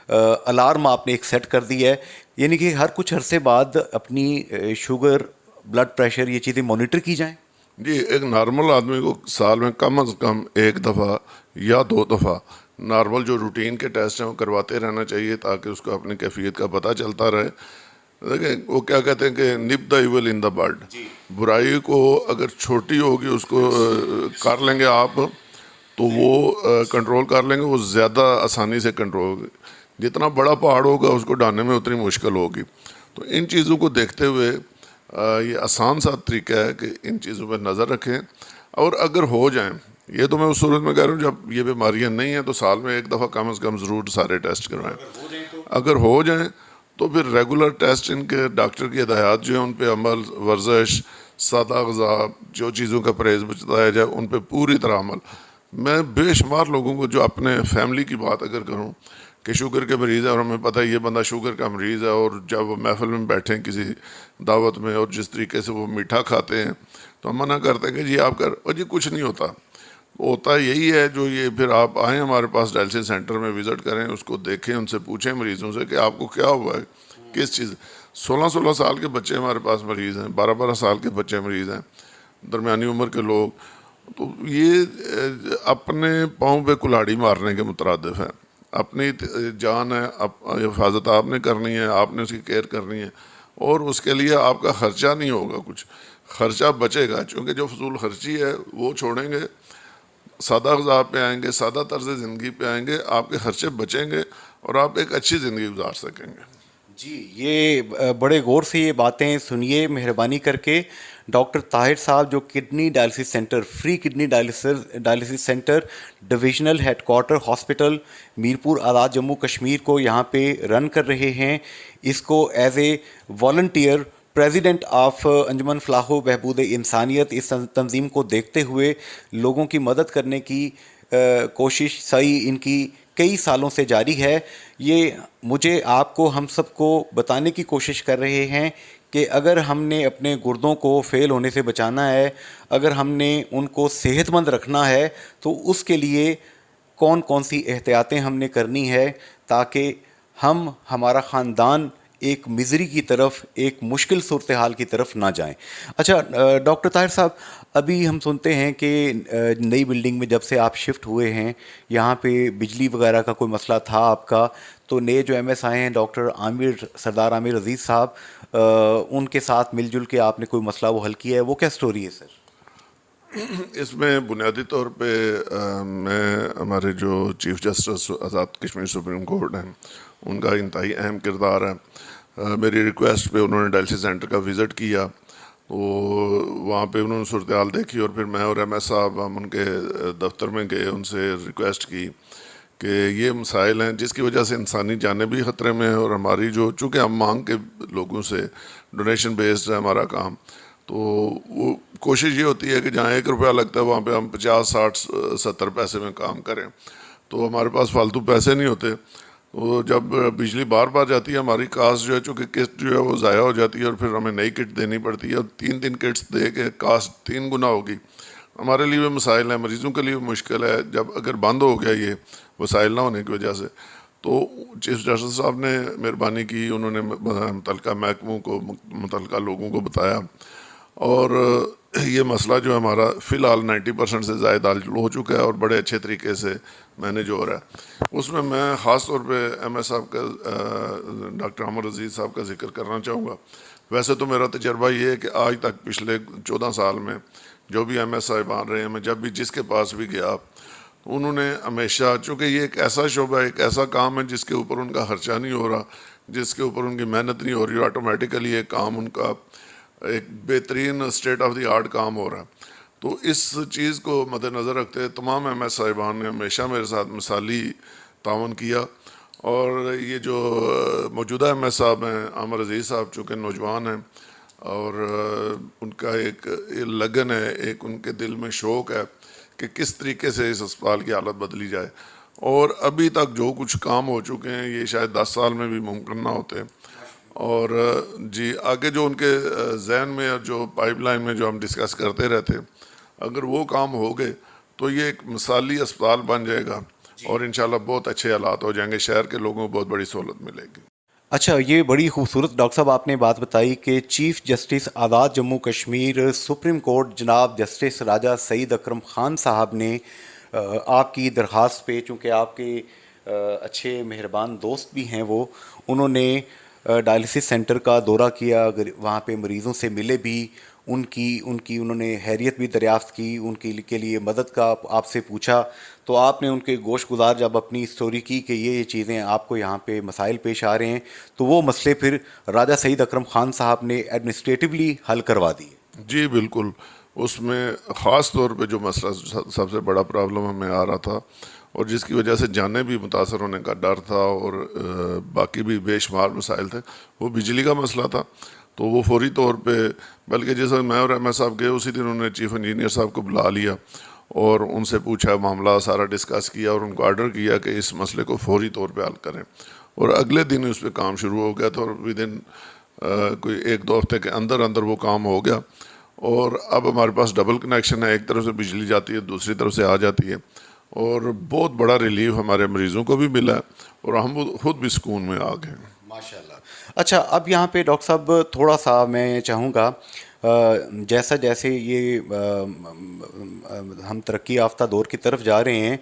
الارم آپ نے ایک سیٹ کر دی ہے، یعنی کہ ہر کچھ عرصے بعد اپنی شوگر، بلڈ پریشر، یہ چیزیں مانیٹر کی جائیں. جی، ایک نارمل آدمی کو سال میں کم از کم 1 دفعہ یا 2 دفعہ نارمل جو روٹین کے ٹیسٹ ہیں وہ کرواتے رہنا چاہیے، تاکہ اس کو اپنی کیفیت کا پتہ چلتا رہے. دیکھیں وہ کیا کہتے ہیں کہ نپ دا ایول ان دا بڈ، برائی کو اگر چھوٹی ہوگی اس کو کر لیں گے آپ تو وہ کنٹرول کر لیں گے، وہ زیادہ آسانی سے کنٹرول ہوگی. جتنا بڑا پہاڑ ہوگا اس کو ڈھانے میں اتنی مشکل ہوگی. تو ان چیزوں کو دیکھتے ہوئے یہ آسان سا طریقہ ہے کہ ان چیزوں پہ نظر رکھیں، اور اگر ہو جائیں، یہ تو میں اس صورت میں کہہ رہا ہوں جب یہ بیماریاں نہیں ہیں تو سال میں 1 دفعہ کم از کم ضرور سارے ٹیسٹ کروائیں. اگر ہو جائیں تو پھر ریگولر ٹیسٹ، ان کے ڈاکٹر کی ہدایات جو ہیں ان پہ عمل، ورزش، سادہ غذا، جو چیزوں کا پرہیز بتایا جائے ان پہ پوری طرح عمل. میں بے شمار لوگوں کو، جو اپنے فیملی کی بات اگر کروں، کہ شوگر کے مریض ہے اور ہمیں پتہ ہے یہ بندہ شوگر کا مریض ہے، اور جب وہ محفل میں بیٹھیں کسی دعوت میں اور جس طریقے سے وہ میٹھا کھاتے ہیں تو ہم منع کرتے ہیں کہ جی آپ اور جی کچھ نہیں ہوتا. ہوتا یہی ہے جو یہ پھر آپ آئیں ہمارے پاس ڈائلسس سینٹر میں وزٹ کریں، اس کو دیکھیں، ان سے پوچھیں مریضوں سے کہ آپ کو کیا ہوا ہے، کس چیز. 16 سال کے بچے ہمارے پاس مریض ہیں، 12 سال کے بچے مریض ہیں، درمیانی عمر کے لوگ. تو یہ اپنے پاؤں پہ کلاڑی مارنے کے مترادف ہے. اپنی جان ہے، حفاظت آپ نے کرنی ہے، آپ نے اس کی کیئر کرنی ہے، اور اس کے لیے آپ کا خرچہ نہیں ہوگا، کچھ خرچہ بچے گا، چونکہ جو فضول خرچی ہے وہ چھوڑیں گے، سادہ غذا پہ آئیں گے، سادہ طرز زندگی پہ آئیں گے، آپ کے خرچے بچیں گے اور آپ ایک اچھی زندگی گزار سکیں گے. جی یہ بڑے غور سے یہ باتیں سنیے مہربانی کر کے. ڈاکٹر طاہر صاحب جو kidney dialysis centre, free kidney dialysis centre, divisional head quarter hospital Mirpur Azad Jammu Kashmir کو یہاں پہ رن کر رہے ہیں، اس کو as a volunteer president of Anjuman Falah o بہبود انسانیت اس تنظیم کو دیکھتے ہوئے لوگوں کی مدد کرنے کی کوشش سعی ان کی کئی سالوں سے جاری ہے. یہ مجھے آپ کو ہم سب کو بتانے کی کوشش کر رہے ہیں کہ اگر ہم نے اپنے گردوں کو فیل ہونے سے بچانا ہے، اگر ہم نے ان کو صحت مند رکھنا ہے، تو اس کے لیے کون کون سی احتیاطیں ہم نے کرنی ہے تاکہ ہمارا خاندان ایک مزری کی طرف، ایک مشکل صورتحال کی طرف نہ جائیں. اچھا ڈاکٹر طاہر صاحب، ابھی ہم سنتے ہیں کہ نئی بلڈنگ میں جب سے آپ شفٹ ہوئے ہیں یہاں پہ بجلی وغیرہ کا کوئی مسئلہ تھا آپ کا، تو نئے جو ایم ایس آئے ہیں ڈاکٹر سردار عامر عزیز صاحب، ان کے ساتھ مل جل کے آپ نے کوئی مسئلہ وہ حل کیا ہے، وہ کیا سٹوری ہے سر؟ اس میں بنیادی طور پہ میں ہمارے جو chief justice Azad Kashmir supreme court ہیں ان کا انتہائی اہم کردار ہے. میری ریکویسٹ پہ انہوں نے ڈائلسس سینٹر کا وزٹ کیا، تو وہاں پہ انہوں نے صورتحال دیکھی، اور پھر میں اور ایم ایس صاحب ہم ان کے دفتر میں گئے، ان سے ریکویسٹ کی کہ یہ مسائل ہیں جس کی وجہ سے انسانی جانیں بھی خطرے میں ہیں، اور ہماری جو چونکہ ہم مانگ کے لوگوں سے ڈونیشن بیسڈ ہے ہمارا کام، تو وہ کوشش یہ ہوتی ہے کہ جہاں 1 روپیہ لگتا ہے وہاں پہ ہم 50 60 70 پیسے میں کام کریں. تو ہمارے پاس فالتو پیسے نہیں ہوتے. تو جب بجلی بار بار جاتی ہے ہماری کاسٹ جو ہے، چونکہ کٹ جو ہے وہ ضائع ہو جاتی ہے، اور پھر ہمیں نئی کٹ دینی پڑتی ہے، اور 3 کٹس دے کے کاسٹ 3 گنا ہوگی. ہمارے لیے وہ مسائل ہیں، مریضوں کے لیے مشکل ہے. جب اگر بند ہو گیا یہ وسائل نہ ہونے کی وجہ سے، تو چیف جسٹس صاحب نے مہربانی کی، انہوں نے متعلقہ محکموں کو، متعلقہ لوگوں کو بتایا، اور یہ مسئلہ جو ہمارا فی الحال 90% سے زائد حل ہو چکا ہے اور بڑے اچھے طریقے سے مینیج ہو رہا ہے. اس میں خاص طور پہ ایم ایس صاحب کا، ڈاکٹر عامر عزیز صاحب کا ذکر کرنا چاہوں گا. ویسے تو میرا تجربہ یہ ہے کہ آج تک پچھلے 14 سال میں جو بھی ایم ایس صاحبان رہے ہیں، میں جب بھی جس کے پاس بھی گیا، انہوں نے ہمیشہ، چونکہ یہ ایک ایسا شعبہ ہے، ایک ایسا کام ہے جس کے اوپر ان کا خرچہ نہیں ہو رہا، جس کے اوپر ان کی محنت نہیں ہو رہی، آٹومیٹیکلی یہ کام ان کا ایک بہترین اسٹیٹ آف دی آرٹ کام ہو رہا ہے. تو اس چیز کو مد نظر رکھتے ہوئے تمام ایم ایس صاحبان نے ہمیشہ میرے ساتھ مثالی تعاون کیا. اور یہ جو موجودہ ایم ایس صاحب ہیں، عامر عزیز صاحب، چونکہ نوجوان ہیں اور ان کا ایک لگن ہے، ایک ان کے دل میں شوق ہے کہ کس طریقے سے اس اسپتال کی حالت بدلی جائے. اور ابھی تک جو کچھ کام ہو چکے ہیں یہ شاید 10 سال میں بھی ممکن نہ ہوتے. اور جی آگے جو ان کے ذہن میں اور جو پائپ لائن میں جو ہم ڈسکس کرتے رہتے، اگر وہ کام ہو گئے تو یہ ایک مثالی اسپتال بن جائے گا، اور انشاءاللہ بہت اچھے حالات ہو جائیں گے، شہر کے لوگوں کو بہت بڑی سہولت ملے گی. اچھا، یہ بڑی خوبصورت ڈاکٹر صاحب آپ نے بات بتائی کہ چیف جسٹس آزاد جموں کشمیر سپریم کورٹ جناب جسٹس راجہ سعید اکرم خان صاحب نے آپ کی درخواست پہ، چونکہ آپ کے اچھے مہربان دوست بھی ہیں وہ، انہوں نے ڈائلسس سینٹر کا دورہ کیا، وہاں پہ مریضوں سے ملے بھی، ان کی انہوں نے خیریت بھی دریافت کی، ان کے لیے مدد کا آپ سے پوچھا. تو آپ نے ان کے گوش گزار جب اپنی اسٹوری کی کہ یہ چیزیں آپ کو یہاں پہ مسائل پیش آ رہے ہیں، تو وہ مسئلے پھر راجہ سعید اکرم خان صاحب نے ایڈمنسٹریٹولی حل کروا دیے. جی بالکل. اس میں خاص طور پہ جو مسئلہ سب سے بڑا پرابلم ہمیں آ رہا تھا، اور جس کی وجہ سے جانیں بھی متاثر ہونے کا ڈر تھا، اور باقی بھی بے شمار مسائل تھے، وہ بجلی کا مسئلہ تھا. تو وہ فوری طور پہ، بلکہ جیسے میں اور احمد صاحب گئے اسی دن انہوں نے چیف انجینئر صاحب کو بلا لیا، اور ان سے پوچھا، معاملہ سارا ڈسکس کیا اور ان کو آرڈر کیا کہ اس مسئلے کو فوری طور پہ حل کریں، اور اگلے دن اس پہ کام شروع ہو گیا تھا، اور ودن کوئی 1-2 ہفتے کے اندر اندر وہ کام ہو گیا، اور اب ہمارے پاس ڈبل کنیکشن ہے، ایک طرف سے بجلی جاتی ہے دوسری طرف سے آ جاتی ہے، اور بہت بڑا ریلیف ہمارے مریضوں کو بھی ملا ہے اور ہم خود بھی سکون میں آ گئے۔ ماشاء اللہ۔ اچھا، اب یہاں پہ ڈاکٹر صاحب تھوڑا سا میں چاہوں گا، جیسا جیسے یہ ہم ترقی یافتہ دور کی طرف جا رہے ہیں،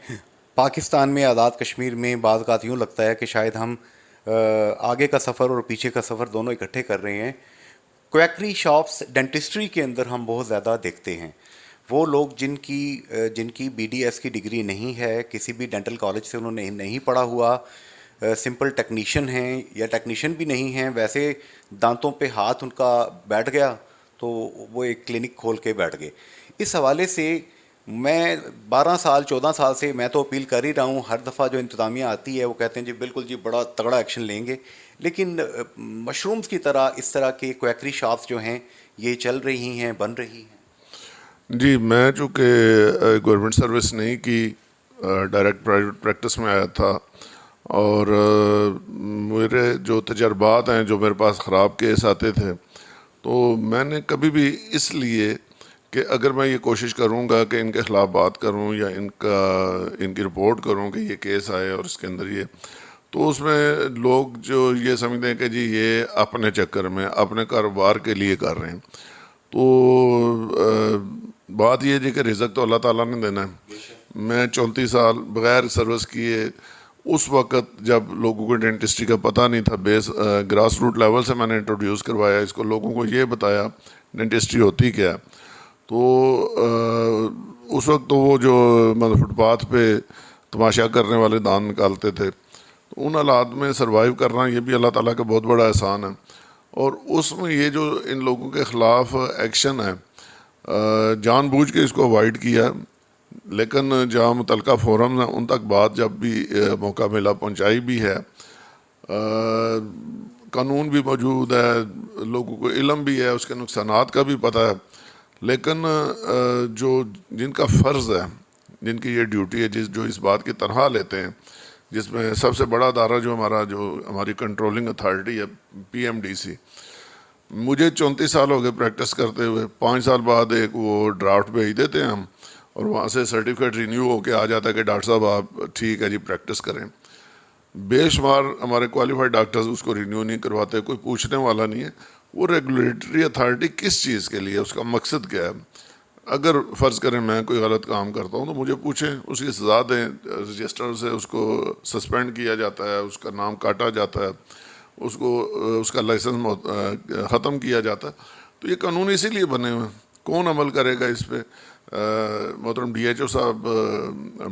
پاکستان میں آزاد کشمیر میں بعض اوقات یوں لگتا ہے کہ شاید ہم آگے کا سفر اور پیچھے کا سفر دونوں اکٹھے کر رہے ہیں۔ کویکری شاپس ڈینٹسٹری کے اندر ہم بہت زیادہ دیکھتے ہیں، وہ لوگ جن کی بی ڈی ایس کی ڈگری نہیں ہے، کسی بھی ڈینٹل کالج سے انہوں نے نہیں پڑھا ہوا، سمپل ٹیکنیشین ہیں یا ٹیکنیشین بھی نہیں ہیں، ویسے دانتوں پہ ہاتھ ان کا بیٹھ گیا تو وہ ایک کلینک کھول کے بیٹھ گئے۔ اس حوالے سے میں 12 سال 14 سال سے میں تو اپیل کر ہی رہا ہوں، ہر دفعہ جو انتظامیہ آتی ہے وہ کہتے ہیں جی بالکل جی بڑا تگڑا ایکشن لیں گے، لیکن مشرومز کی طرح اس طرح کے کویکری شاپس جو ہیں یہ چل رہی ہیں، بن رہی ہیں۔ جی، میں چونکہ گورنمنٹ سروس نہیں کی، ڈائریکٹ پرائیویٹ پریکٹس میں آیا تھا، اور میرے جو تجربات ہیں جو میرے پاس خراب کیس آتے تھے، تو میں نے کبھی بھی اس لیے کہ اگر میں یہ کوشش کروں گا کہ ان کے خلاف بات کروں یا ان کی رپورٹ کروں کہ یہ کیس آئے اور اس کے اندر یہ، تو اس میں لوگ جو یہ سمجھتے ہیں کہ جی یہ اپنے چکر میں اپنے کاروبار کے لیے کر رہے ہیں، تو بات یہ جی کہ رزق تو اللہ تعالیٰ نے دینا ہے۔ میں 34 سال بغیر سروس کیے، اس وقت جب لوگوں کو ڈینٹسٹری کا پتہ نہیں تھا، گراس روٹ لیول سے میں نے انٹروڈیوس کروایا اس کو، لوگوں کو یہ بتایا ڈینٹسٹری ہوتی کیا ہے، تو اس وقت تو وہ جو مطلب فٹ پاتھ پہ تماشا کرنے والے دان نکالتے تھے، ان حالات میں سروائیو کرنا یہ بھی اللہ تعالیٰ کا بہت بڑا احسان ہے، اور اس میں یہ جو ان لوگوں کے خلاف ایکشن ہے، جان بوجھ کے اس کو اوائڈ کیا، لیکن جہاں متعلقہ فورم ہیں ان تک بات جب بھی موقع ملا پہنچائی بھی ہے، قانون بھی موجود ہے، لوگوں کو علم بھی ہے، اس کے نقصانات کا بھی پتہ ہے، لیکن جن کا فرض ہے، جن کی یہ ڈیوٹی ہے، جو اس بات کی تنخواہ لیتے ہیں، جس میں سب سے بڑا ادارہ جو ہماری کنٹرولنگ اتھارٹی ہے PMDC، مجھے 34 سال ہو گئے پریکٹس کرتے ہوئے، 5 سال بعد ایک وہ ڈرافٹ بھیج دیتے ہیں ہم، اور وہاں سے سرٹیفکیٹ رینیو ہو کے آ جاتا ہے کہ ڈاکٹر صاحب آپ ٹھیک ہے جی پریکٹس کریں۔ بے شمار ہمارے کوالیفائڈ ڈاکٹرز اس کو رینیو نہیں کرواتے، کوئی پوچھنے والا نہیں ہے۔ وہ ریگولیٹری اتھارٹی کس چیز کے لیے، اس کا مقصد کیا ہے؟ اگر فرض کریں میں کوئی غلط کام کرتا ہوں تو مجھے پوچھیں، اس کی سزا دیں، رجسٹر سے اس کو سسپینڈ کیا جاتا ہے، اس کا نام کاٹا جاتا ہے، اس کا لائسنس ختم کیا جاتا ہے۔ تو یہ قانون اسی لیے بنے ہوئے ہیں، کون عمل کرے گا اس پہ؟ محترم DHO صاحب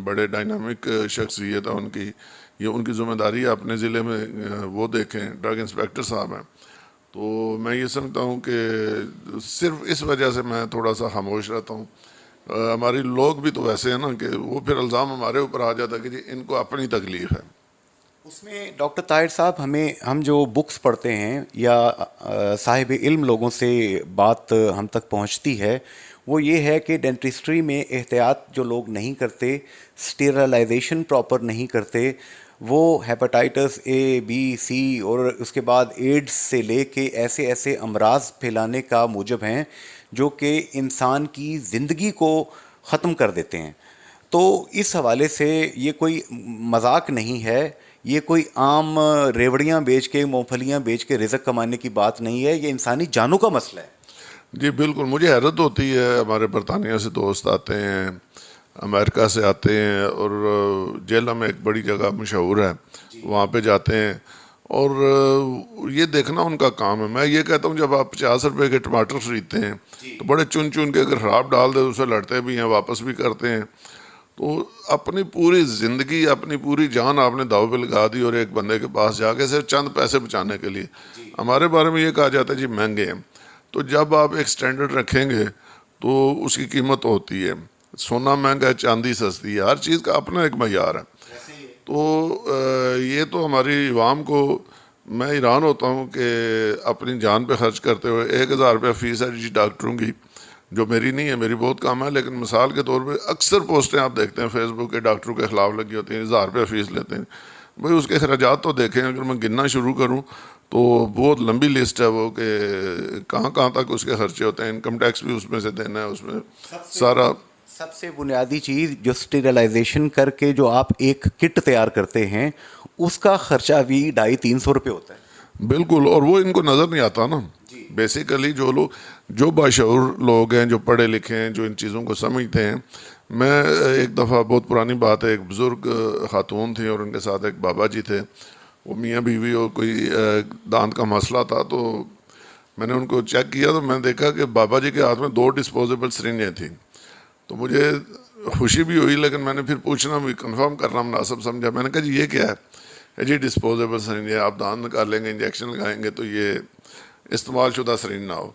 بڑے ڈائنامک شخصیت ہے، ان کی ذمہ داری ہے اپنے ضلع میں، وہ دیکھیں، ڈرگ انسپیکٹر صاحب ہیں۔ تو میں یہ سمجھتا ہوں کہ صرف اس وجہ سے میں تھوڑا سا خاموش رہتا ہوں۔ ہماری لوگ بھی تو ویسے ہیں نا کہ وہ پھر الزام ہمارے اوپر آ جاتا ہے کہ جی ان کو اپنی تکلیف ہے۔ اس میں ڈاکٹر طاہر صاحب، ہم جو بکس پڑھتے ہیں یا صاحب علم لوگوں سے بات ہم تک پہنچتی ہے، وہ یہ ہے کہ ڈینٹسٹری میں احتیاط جو لوگ نہیں کرتے، اسٹیرلائزیشن پراپر نہیں کرتے، وہ ہیپاٹائٹس A B C اور اس کے بعد ایڈز سے لے کے ایسے امراض پھیلانے کا موجب ہیں جو کہ انسان کی زندگی کو ختم کر دیتے ہیں۔ تو اس حوالے سے یہ کوئی مذاق نہیں ہے، یہ کوئی عام ریوڑیاں بیچ کے، مونگ پھلیاں بیچ کے رزق کمانے کی بات نہیں ہے، یہ انسانی جانوں کا مسئلہ ہے۔ جی بالکل، مجھے حیرت ہوتی ہے، ہمارے برطانیہ سے دوست آتے ہیں، امریکہ سے آتے ہیں، اور جیلہ میں ایک بڑی جگہ مشہور ہے، وہاں پہ جاتے ہیں، اور یہ دیکھنا ان کا کام ہے۔ میں یہ کہتا ہوں جب آپ 50 روپے کے ٹماٹر خریدتے ہیں تو بڑے چن کے اگر خراب ڈال دے اسے لڑتے بھی ہیں، واپس بھی کرتے ہیں۔ تو اپنی پوری زندگی، اپنی پوری جان آپ نے داؤ پہ لگا دی، اور ایک بندے کے پاس جا کے صرف چند پیسے بچانے کے لیے۔ ہمارے بارے میں یہ کہا جاتا ہے جی مہنگے ہیں، تو جب آپ ایک سٹینڈرڈ رکھیں گے تو اس کی قیمت ہوتی ہے۔ سونا مہنگا ہے، چاندی سستی ہے، ہر چیز کا اپنا ایک معیار ہے۔ تو یہ تو ہماری عوام کو، میں حیران ہوتا ہوں کہ اپنی جان پہ خرچ کرتے ہوئے 1000 روپیہ فیس ہے جی ڈاکٹروں کی، جو میری نہیں ہے, میری بہت کم ہے, لیکن مثال کے طور پہ اکثر پوسٹیں آپ دیکھتے ہیں فیس بک کے ڈاکٹروں کے خلاف لگی ہوتی ہیں, 1000 روپے فیس لیتے ہیں. بھائی اس کے اخراجات تو دیکھیں, اگر میں گننا شروع کروں تو بہت لمبی لسٹ ہے وہ, کہ کہاں کہاں تک اس کے خرچے ہوتے ہیں. انکم ٹیکس بھی اس میں سے دینا ہے, اس میں سارا. سب سے بنیادی چیز جو اسٹیرلائزیشن کر کے جو آپ ایک کٹ تیار کرتے ہیں اس کا خرچہ بھی 250-300 روپے ہوتا ہے. بالکل, اور وہ ان کو نظر نہیں آتا نا. بیسیکلی جو لوگ, جو باشعور لوگ ہیں, جو پڑھے لکھے ہیں, جو ان چیزوں کو سمجھتے ہیں. میں ایک دفعہ, بہت پرانی بات ہے, ایک بزرگ خاتون تھی اور ان کے ساتھ ایک بابا جی تھے, وہ میاں بیوی, اور کوئی دانت کا مسئلہ تھا. تو میں نے ان کو چیک کیا تو میں نے دیکھا کہ بابا جی کے ہاتھ میں 2 ڈسپوزیبل سرنجیں تھیں. تو مجھے خوشی بھی ہوئی, لیکن میں نے پھر پوچھنا بھی, کنفرم کرنا مناسب سمجھا. میں نے کہا جی یہ کیا ہے؟ جی ڈسپوزیبل سرنج ہے, آپ دانت نکال لیں گے, انجیکشن لگائیں گے تو یہ استعمال شدہ سرنج نہ ہو.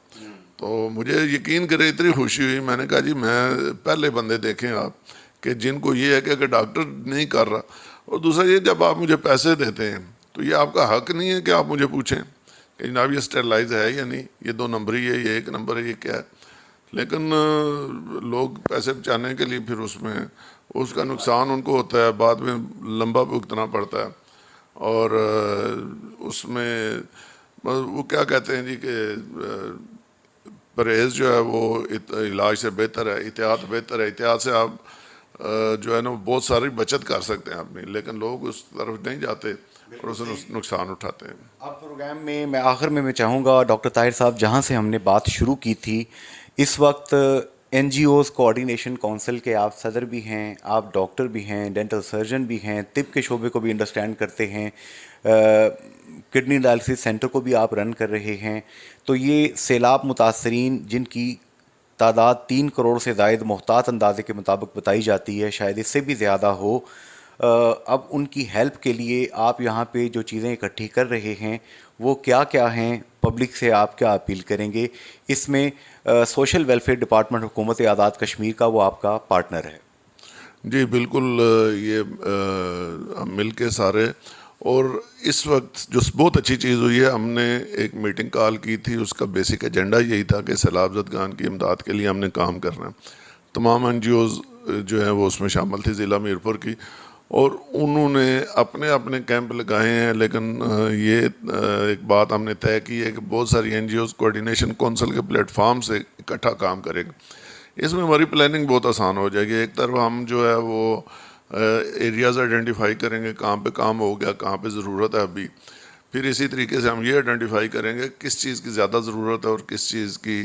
تو مجھے یقین کرے اتنی خوشی ہوئی. میں نے کہا جی میں پہلے بندے دیکھیں آپ کہ جن کو یہ ہے کہ اگر ڈاکٹر نہیں کر رہا, اور دوسرا یہ جب آپ مجھے پیسے دیتے ہیں تو یہ آپ کا حق نہیں ہے کہ آپ مجھے پوچھیں کہ جناب یہ اسٹیرلائز ہے یا نہیں, یہ 2 نمبر ہی ہے, یہ 1 نمبر ہے, یہ کیا ہے. لیکن لوگ پیسے بچانے کے لیے پھر اس میں اس کا نقصان ان کو ہوتا ہے, بعد میں لمبا بھگتنا پڑتا ہے. اور اس میں وہ کیا کہتے ہیں جی کہ پرہیز جو ہے وہ علاج سے بہتر ہے, احتیاط بہتر ہے. احتیاط سے آپ جو ہے نا بہت ساری بچت کر سکتے ہیں اپنی, لیکن لوگ اس طرف نہیں جاتے اور اس سے نقصان اٹھاتے ہیں. اب پروگرام میں آخر میں چاہوں گا ڈاکٹر طاہر صاحب, جہاں سے ہم نے بات شروع کی تھی, اس وقت NGOs coordination council کے آپ صدر بھی ہیں, آپ ڈاکٹر بھی ہیں, ڈینٹل سرجن بھی ہیں, طب کے شعبے کو بھی انڈرسٹینڈ کرتے ہیں, کڈنی ڈائلسس سینٹر کو بھی آپ رن کر رہے ہیں. تو یہ سیلاب متاثرین جن کی تعداد 3 کروڑ سے زائد محتاط اندازے کے مطابق بتائی جاتی ہے, شاید اس سے بھی زیادہ ہو, اب ان کی ہیلپ کے لیے آپ یہاں پہ جو چیزیں اکٹھی کر رہے ہیں وہ کیا کیا ہیں؟ پبلک سے آپ کیا اپیل کریں گے؟ اس میں سوشل ویلفیئر ڈپارٹمنٹ حکومت آزاد کشمیر کا وہ آپ کا پارٹنر ہے. جی بالکل, یہ ہم مل کے سارے, اور اس وقت جو بہت اچھی چیز ہوئی ہے, ہم نے ایک میٹنگ کال کی تھی, اس کا بیسک ایجنڈا یہی تھا کہ سیلاب زدگان کی امداد کے لیے ہم نے کام کرنا ہے. تمام این جی اوز جو ہیں وہ اس میں شامل تھی ضلع میرپور کی, اور انہوں نے اپنے اپنے کیمپ لگائے ہیں. لیکن یہ ایک بات ہم نے طے کی ہے کہ بہت ساری NGOs coordination council کے پلیٹ فارم سے اکٹھا کام کریں گے. اس میں ہماری پلاننگ بہت آسان ہو جائے گی. ایک طرف ہم جو ہے وہ ایریاز آئیڈینٹیفائی کریں گے, کہاں پہ کام ہو گیا, کہاں پہ ضرورت ہے ابھی. پھر اسی طریقے سے ہم یہ آئیڈینٹیفائی کریں گے کس چیز کی زیادہ ضرورت ہے اور کس چیز کی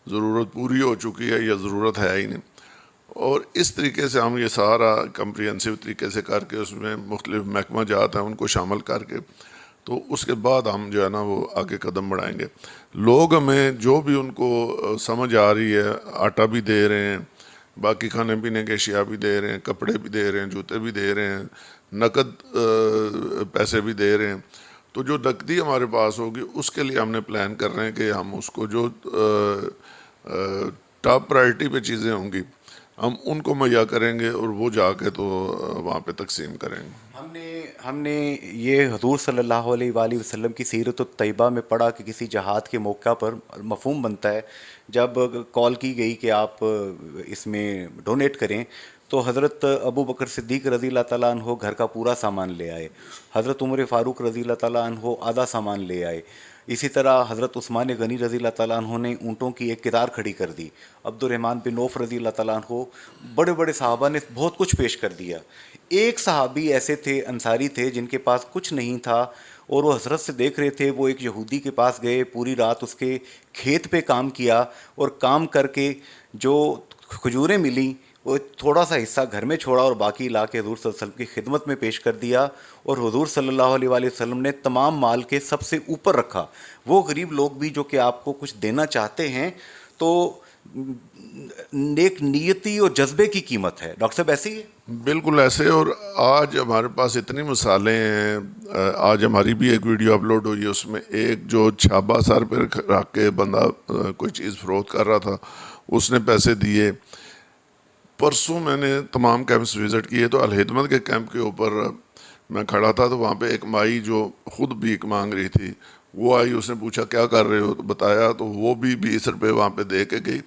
ضرورت پوری ہو چکی ہے یا ضرورت ہے ہی نہیں. اور اس طریقے سے ہم یہ سارا کمپریہنسو طریقے سے کر کے, اس میں مختلف محکمہ جات ہیں ان کو شامل کر کے, تو اس کے بعد ہم جو ہے نا وہ آگے قدم بڑھائیں گے. لوگ ہمیں جو بھی ان کو سمجھ آ رہی ہے, آٹا بھی دے رہے ہیں, باقی کھانے پینے کے اشیاء بھی دے رہے ہیں, کپڑے بھی دے رہے ہیں, جوتے بھی دے رہے ہیں, نقد پیسے بھی دے رہے ہیں. تو جو نقدی ہمارے پاس ہوگی اس کے لیے ہم نے پلان کر رہے ہیں کہ ہم اس کو جو ٹاپ پرائرٹی پہ چیزیں ہوں گی ہم ان کو مہیا کریں گے, اور وہ جا کے تو وہاں پہ تقسیم کریں گے. ہم نے یہ حضور صلی اللہ علیہ وآلہ وسلم کی سیرت الطیبہ میں پڑھا کہ کسی جہاد کے موقع پر مفہوم بنتا ہے, جب کال کی گئی کہ آپ اس میں ڈونیٹ کریں تو حضرت ابو بکر صدیق رضی اللہ تعالیٰ عنہ گھر کا پورا سامان لے آئے, حضرت عمر فاروق رضی اللہ تعالیٰ عنہ آدھا سامان لے آئے, اسی طرح حضرت عثمان غنی رضی اللہ تعالیٰ عنہ نے اونٹوں کی ایک قطار کھڑی کر دی, عبد الرحمن بن عوف رضی اللہ تعالیٰ عنہ, بڑے بڑے صحابہ نے بہت کچھ پیش کر دیا. ایک صحابی ایسے تھے, انصاری تھے, جن کے پاس کچھ نہیں تھا اور وہ حضرت سے دیکھ رہے تھے. وہ ایک یہودی کے پاس گئے, پوری رات اس کے کھیت پہ کام کیا, اور کام کر کے جو کھجوریں ملیں وہ تھوڑا سا حصہ گھر میں چھوڑا اور باقی لا کے حضور صلی اللہ علیہ وسلم کی خدمت میں پیش کر دیا, اور حضور صلی اللہ علیہ وآلہ وسلم نے تمام مال کے سب سے اوپر رکھا. وہ غریب لوگ بھی جو کہ آپ کو کچھ دینا چاہتے ہیں, تو نیک نیتی اور جذبے کی قیمت ہے. ڈاکٹر صاحب ایسے ہی ہے؟ بالکل ایسے. اور آج ہمارے پاس اتنی مثالیں ہیں. آج ہماری بھی ایک ویڈیو اپلوڈ ہوئی ہے, اس میں ایک جو چھابا سر پہ رکھ کے بندہ کوئی چیز فروخت کر رہا تھا, اس نے پیسے دیے. پرسوں میں نے تمام کیمپس وزٹ کیے, تو الحدمت کے کیمپ کے اوپر میں کھڑا تھا, تو وہاں پہ ایک مائی جو خود بھیک مانگ رہی تھی وہ آئی. اس نے پوچھا کیا کر رہے ہو, تو بتایا, تو وہ بھی 20 روپے وہاں پہ دے کے گئی.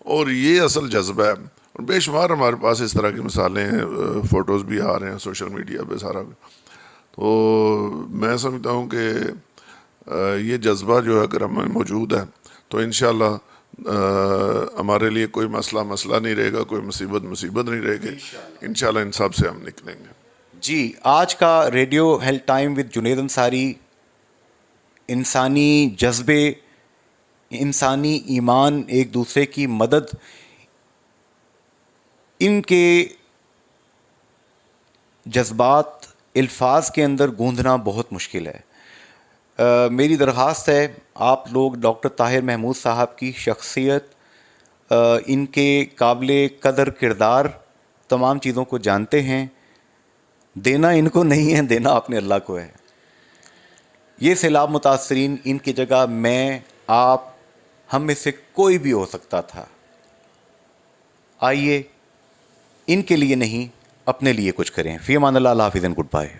اور یہ اصل جذبہ ہے. اور بے شمار ہمارے پاس اس طرح کی مثالیں ہیں, فوٹوز بھی آ رہے ہیں سوشل میڈیا پہ سارا. تو میں سمجھتا ہوں کہ یہ جذبہ جو ہے اگر ہمیں موجود ہے تو انشاءاللہ ہمارے لیے کوئی مسئلہ نہیں رہے گا, کوئی مصیبت نہیں رہے گی. انشاءاللہ ان سب سے ہم نکلیں گے. جی, آج کا radio health time with Junaid Ansari انسانی جذبے, انسانی ایمان, ایک دوسرے کی مدد, ان کے جذبات الفاظ کے اندر گوندھنا بہت مشکل ہے. میری درخواست ہے آپ لوگ ڈاکٹر طاہر محمود صاحب کی شخصیت, ان کے قابل قدر کردار, تمام چیزوں کو جانتے ہیں. دینا ان کو نہیں ہے, دینا اپنے اللہ کو ہے. یہ سیلاب متاثرین, ان کی جگہ میں, آپ, ہم میں سے کوئی بھی ہو سکتا تھا. آئیے ان کے لیے نہیں اپنے لیے کچھ کریں. فی امان اللہ, اللہ حافظ, گڈ بائے.